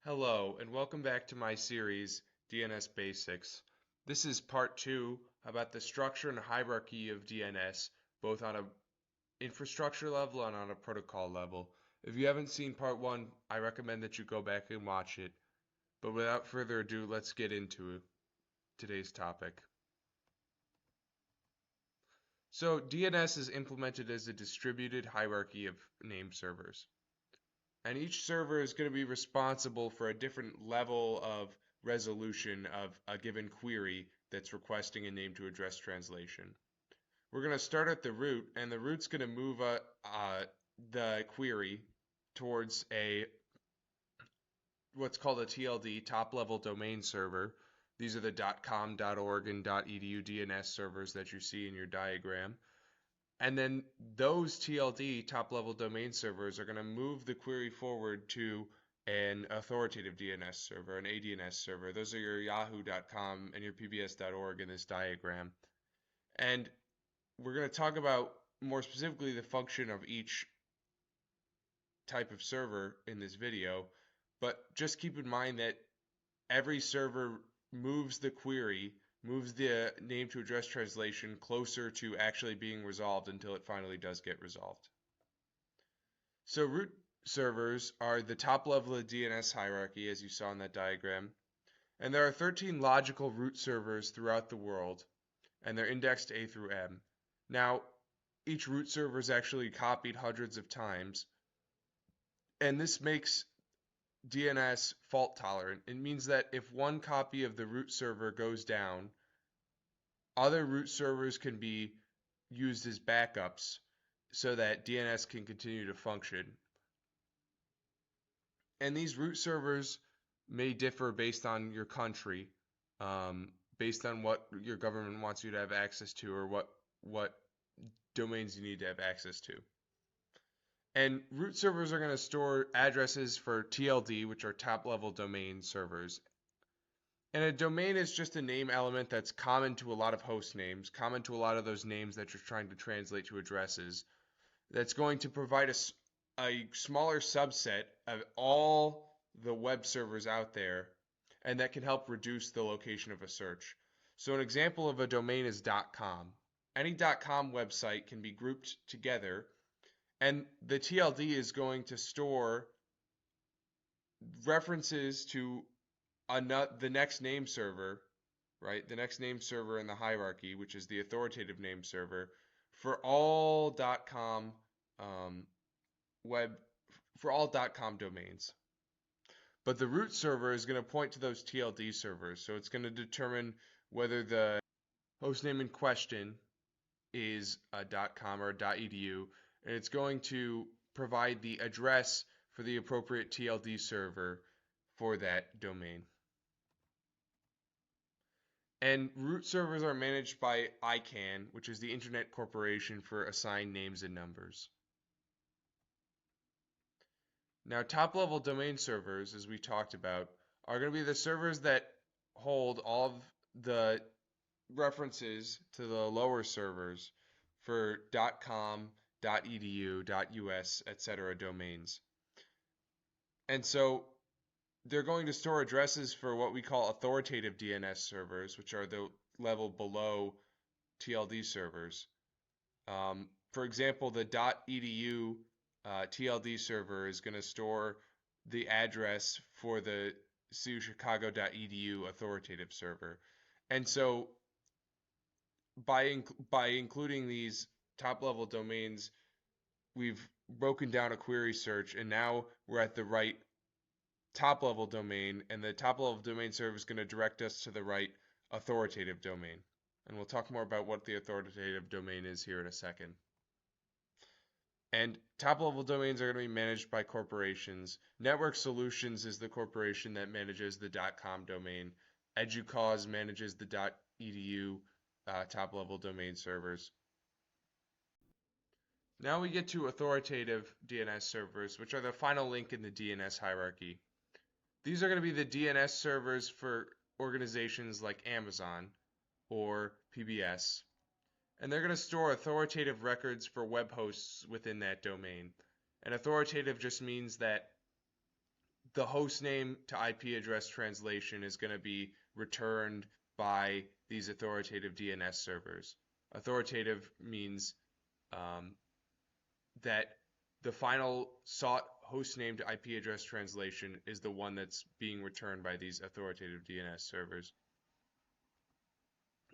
Hello, and welcome back to my series, DNS Basics. This is part 2 about the structure and hierarchy of DNS, both on an infrastructure level and on a protocol level. If you haven't seen part 1, I recommend that you go back and watch it. But without further ado, let's get into today's topic. So, DNS is implemented as a distributed hierarchy of name servers. And each server is going to be responsible for a different level of resolution of a given query that's requesting a name to address translation. We're going to start at the root, and the root's going to move the query towards what's called a TLD, top level domain server. These are the .com, .org, and .edu DNS servers that you see in your diagram. And then those TLD, top-level domain servers, are going to move the query forward to an authoritative DNS server, an ADNS server. Those are your yahoo.com and your pbs.org in this diagram. And we're going to talk about more specifically the function of each type of server in this video. But just keep in mind that every server moves the query, moves the name to address translation closer to actually being resolved until it finally does get resolved. So root servers are the top level of DNS hierarchy, as you saw in that diagram. And there are 13 logical root servers throughout the world, and they're indexed A through M. Now, each root server is actually copied hundreds of times, and this makes DNS fault tolerant. It means that if one copy of the root server goes down, other root servers can be used as backups so that DNS can continue to function. And these root servers may differ based on your country, based on what your government wants you to have access to or what domains you need to have access to. And root servers are going to store addresses for TLD, which are top-level domain servers. And a domain is just a name element that's common to a lot of host names, common to a lot of those names that you're trying to translate to addresses, that's going to provide a smaller subset of all the web servers out there, and that can help reduce the location of a search. So an example of a domain is .com. Any .com website can be grouped together, and the TLD is going to store references to the next name server, right? The next name server in the hierarchy, which is the authoritative name server, for all .com .com domains. But the root server is going to point to those TLD servers, so it's going to determine whether the hostname in question is a .com or a .edu, and it's going to provide the address for the appropriate TLD server for that domain. And root servers are managed by ICANN, which is the Internet Corporation for Assigned Names and Numbers. Now, top-level domain servers, as we talked about, are going to be the servers that hold all of the references to the lower servers for .com, .edu, .us, etc. domains. And so they're going to store addresses for what we call authoritative DNS servers, which are the level below TLD servers. For example, the .edu TLD server is going to store the address for the CUchicago.edu authoritative server. And so by including these top-level domains, we've broken down a query search, and now we're at the right top-level domain, and the top-level domain server is going to direct us to the right authoritative domain. And we'll talk more about what the authoritative domain is here in a second. And top-level domains are going to be managed by corporations. Network Solutions is the corporation that manages the .com domain. EduCause manages the .edu top-level domain servers. Now we get to authoritative DNS servers, which are the final link in the DNS hierarchy. These are going to be the DNS servers for organizations like Amazon or PBS. And they're going to store authoritative records for web hosts within that domain. And authoritative just means that the host name to IP address translation is going to be returned by these authoritative DNS servers. Authoritative means that the final sought host name to IP address translation is the one that's being returned by these authoritative DNS servers.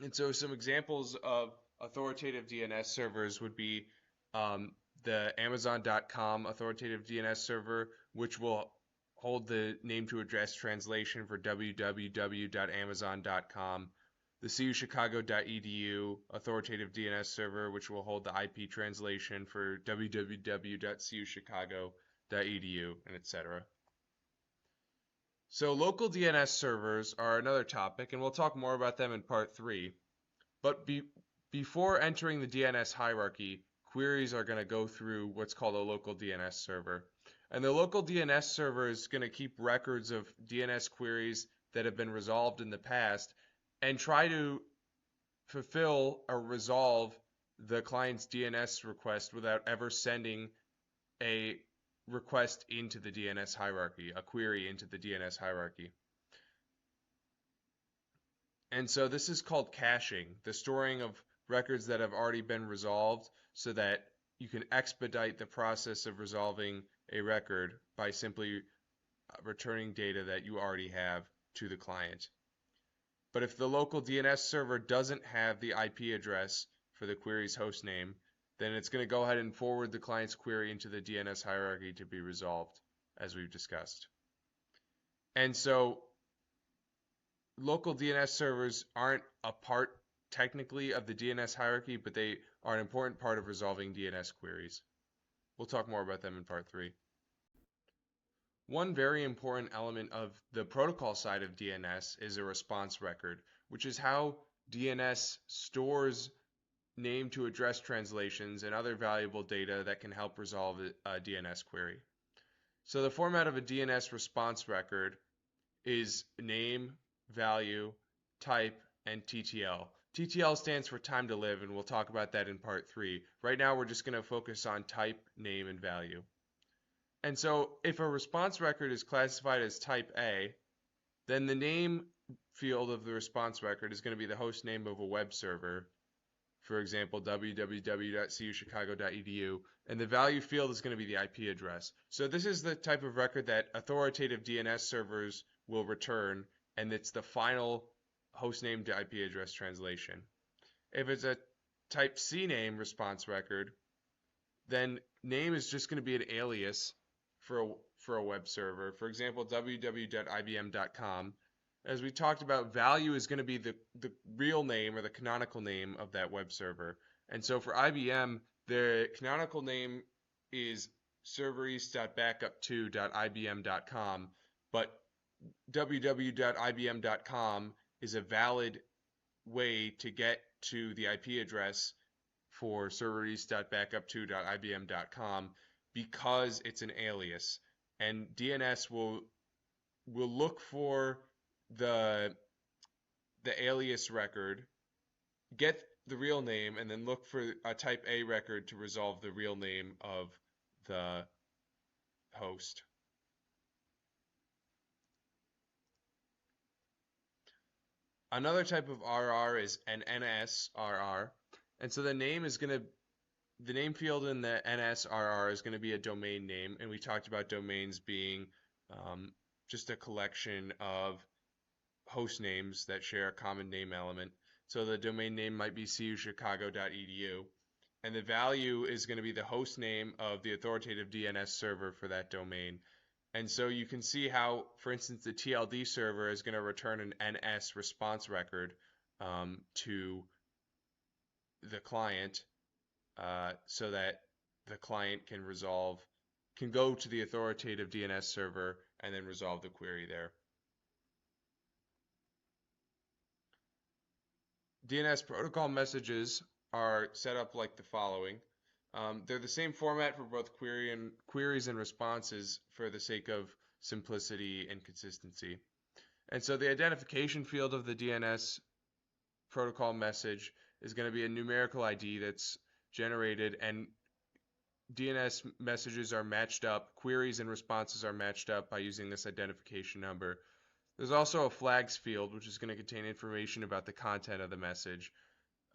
And so some examples of authoritative DNS servers would be the Amazon.com authoritative DNS server, which will hold the name to address translation for www.amazon.com. The cuchicago.edu authoritative DNS server, which will hold the IP translation for www.cuchicago.edu, and etc. So local DNS servers are another topic, and we'll talk more about them in part 3. But before entering the DNS hierarchy, queries are going to go through what's called a local DNS server. And the local DNS server is going to keep records of DNS queries that have been resolved in the past and try to fulfill or resolve the client's DNS request without ever sending a request into the DNS hierarchy, a query into the DNS hierarchy. And so this is called caching, the storing of records that have already been resolved so that you can expedite the process of resolving a record by simply returning data that you already have to the client. But if the local DNS server doesn't have the IP address for the query's host name, then it's going to go ahead and forward the client's query into the DNS hierarchy to be resolved, as we've discussed. And so local DNS servers aren't a part technically of the DNS hierarchy, but they are an important part of resolving DNS queries. We'll talk more about them in part 3. One very important element of the protocol side of DNS is a response record, which is how DNS stores name to address translations and other valuable data that can help resolve a DNS query. So the format of a DNS response record is name, value, type, and TTL. TTL stands for time to live, and we'll talk about that in part 3. Right now, we're just going to focus on type, name, and value. And so if a response record is classified as type A, then the name field of the response record is going to be the host name of a web server, for example, www.cuchicago.edu, and the value field is going to be the IP address. So this is the type of record that authoritative DNS servers will return, and it's the final host name to IP address translation. If it's a type C name response record, then name is just going to be an alias for a web server. For example, www.ibm.com. As we talked about, value is going to be the real name or the canonical name of that web server. And so for IBM, the canonical name is servereast.backup2.ibm.com, but www.ibm.com is a valid way to get to the IP address for servereast.backup2.ibm.com because it's an alias, and DNS will look for the alias record, get the real name, and then look for a type A record to resolve the real name of the host. Another type of RR is an NSRR, and so the name field in the NSRR is going to be a domain name, and we talked about domains being just a collection of host names that share a common name element. So the domain name might be cuchicago.edu, and the value is going to be the host name of the authoritative DNS server for that domain. And so you can see how, for instance, the TLD server is going to return an NS response record to the client so that the client can go to the authoritative DNS server and then resolve the query there. DNS protocol messages are set up like the following. They're the same format for both queries and responses for the sake of simplicity and consistency. And so the identification field of the DNS protocol message is going to be a numerical ID that's generated, and DNS messages are matched up, queries and responses are matched up by using this identification number. There's also a flags field, which is going to contain information about the content of the message.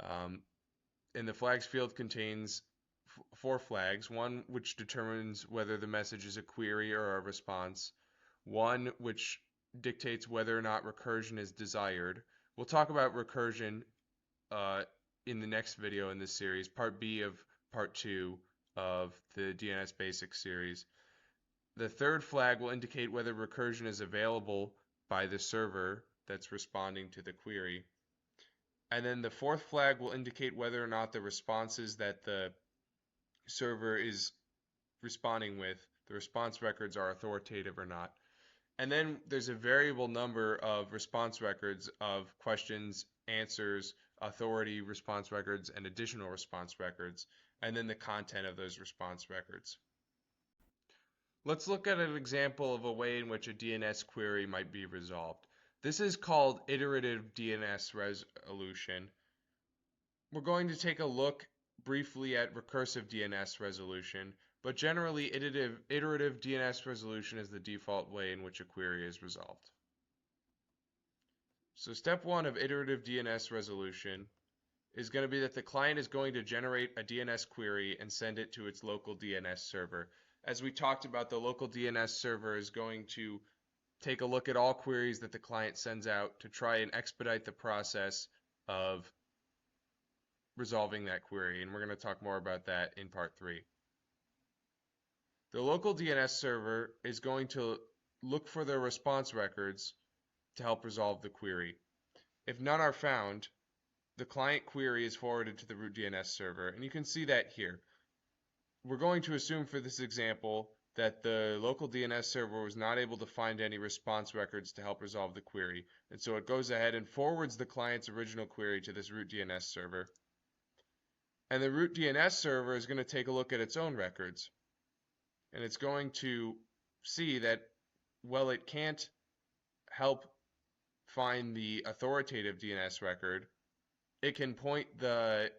And the flags field contains four flags, one which determines whether the message is a query or a response, one which dictates whether or not recursion is desired. We'll talk about recursion in the next video in this series, part B of part 2 of the DNS Basics series. The third flag will indicate whether recursion is available by the server that's responding to the query. And then the fourth flag will indicate whether or not the responses that the server is responding with, the response records, are authoritative or not. And then there's a variable number of response records of questions, answers, authority response records, and additional response records, and then the content of those response records. Let's look at an example of a way in which a DNS query might be resolved. This is called iterative DNS resolution. We're going to take a look briefly at recursive DNS resolution, but generally iterative DNS resolution is the default way in which a query is resolved. So step one of iterative DNS resolution is going to be that the client is going to generate a DNS query and send it to its local DNS server. As we talked about, the local DNS server is going to take a look at all queries that the client sends out to try and expedite the process of resolving that query, and we're going to talk more about that in part 3. The local DNS server is going to look for the response records to help resolve the query. If none are found, the client query is forwarded to the root DNS server, and you can see that here. We're going to assume for this example that the local DNS server was not able to find any response records to help resolve the query, and so it goes ahead and forwards the client's original query to this root DNS server. And the root DNS server is going to take a look at its own records, and it's going to see that, well, it can't help find the authoritative DNS record. It can point the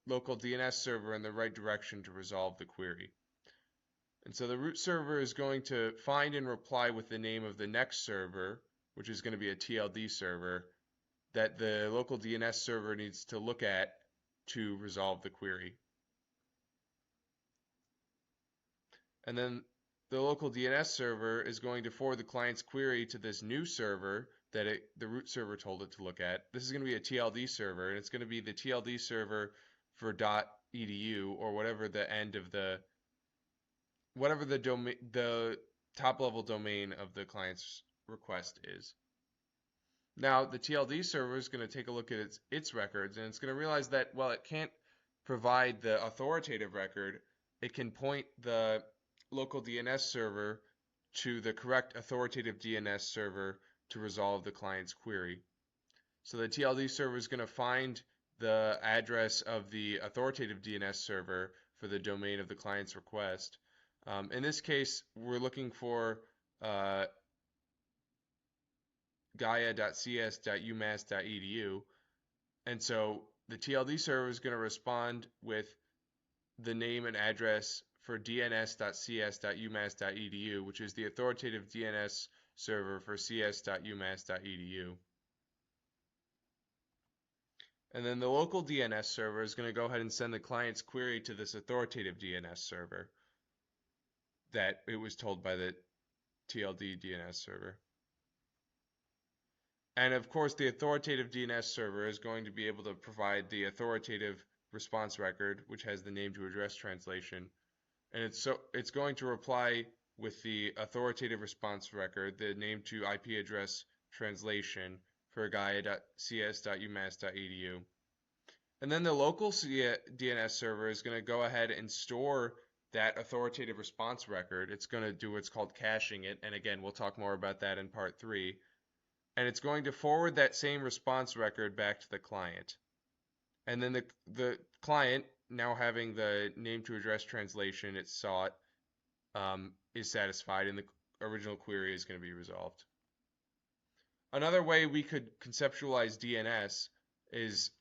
local DNS server in the right direction to resolve the query. And so the root server is going to find and reply with the name of the next server, which is going to be a TLD server, that the local DNS server needs to look at to resolve the query. And then the local DNS server is going to forward the client's query to this new server that the root server told it to look at. This is going to be a TLD server, and it's going to be the TLD server for .edu, or whatever the end of the top level domain of the client's request is. Now the TLD server is going to take a look at its records, and it's going to realize that, well, it can't provide the authoritative record. It can point the local DNS server to the correct authoritative DNS server to resolve the client's query. So the TLD server is going to find the address of the authoritative DNS server for the domain of the client's request. In this case, we're looking for gaia.cs.umass.edu, and so the TLD server is going to respond with the name and address for dns.cs.umass.edu, which is the authoritative DNS server for cs.umass.edu. And then the local DNS server is going to go ahead and send the client's query to this authoritative DNS server that it was told by the TLD DNS server. And of course, the authoritative DNS server is going to be able to provide the authoritative response record, which has the name to address translation. And it's going to reply with the authoritative response record, the name to IP address translation for gaia.cs.umass.edu. And then the local DNS server is going to go ahead and store that authoritative response record. It's going to do what's called caching it, and again, we'll talk more about that in part 3. And it's going to forward that same response record back to the client. And then the client, now having the name to address translation it sought, is satisfied, and the original query is going to be resolved. Another way we could conceptualize DNS is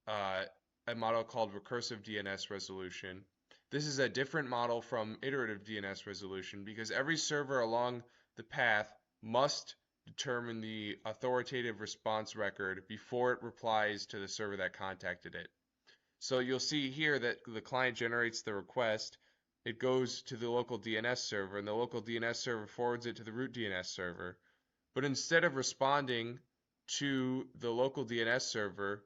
a model called recursive DNS resolution. This is a different model from iterative DNS resolution because every server along the path must determine the authoritative response record before it replies to the server that contacted it. So you'll see here that the client generates the request, it goes to the local DNS server, and the local DNS server forwards it to the root DNS server. But instead of responding to the local DNS server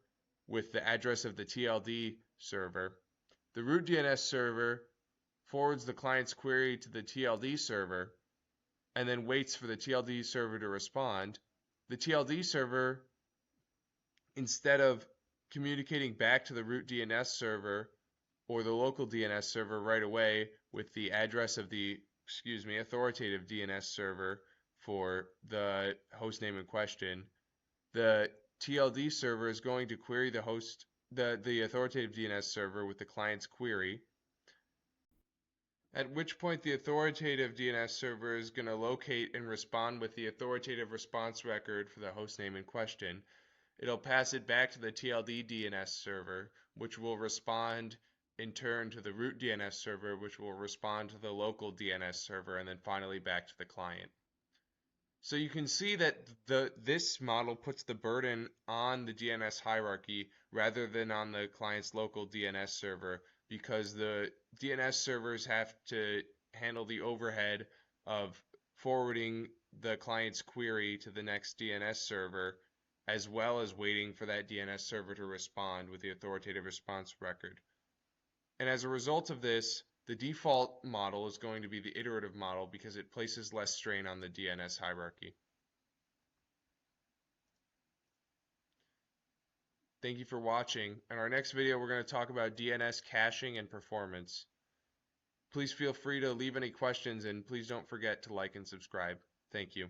with the address of the TLD server, the root DNS server forwards the client's query to the TLD server and then waits for the TLD server to respond. The TLD server, instead of communicating back to the root DNS server or the local DNS server right away with the address of the, authoritative DNS server for the host name in question, the TLD server is going to query the authoritative DNS server with the client's query, at which point the authoritative DNS server is going to locate and respond with the authoritative response record for the host name in question. It'll pass it back to the TLD DNS server, which will respond in turn to the root DNS server, which will respond to the local DNS server, and then finally back to the client. So you can see that this model puts the burden on the DNS hierarchy rather than on the client's local DNS server, because the DNS servers have to handle the overhead of forwarding the client's query to the next DNS server, as well as waiting for that DNS server to respond with the authoritative response record. And as a result of this, the default model is going to be the iterative model because it places less strain on the DNS hierarchy. Thank you for watching. In our next video, we're going to talk about DNS caching and performance. Please feel free to leave any questions, and please don't forget to like and subscribe. Thank you.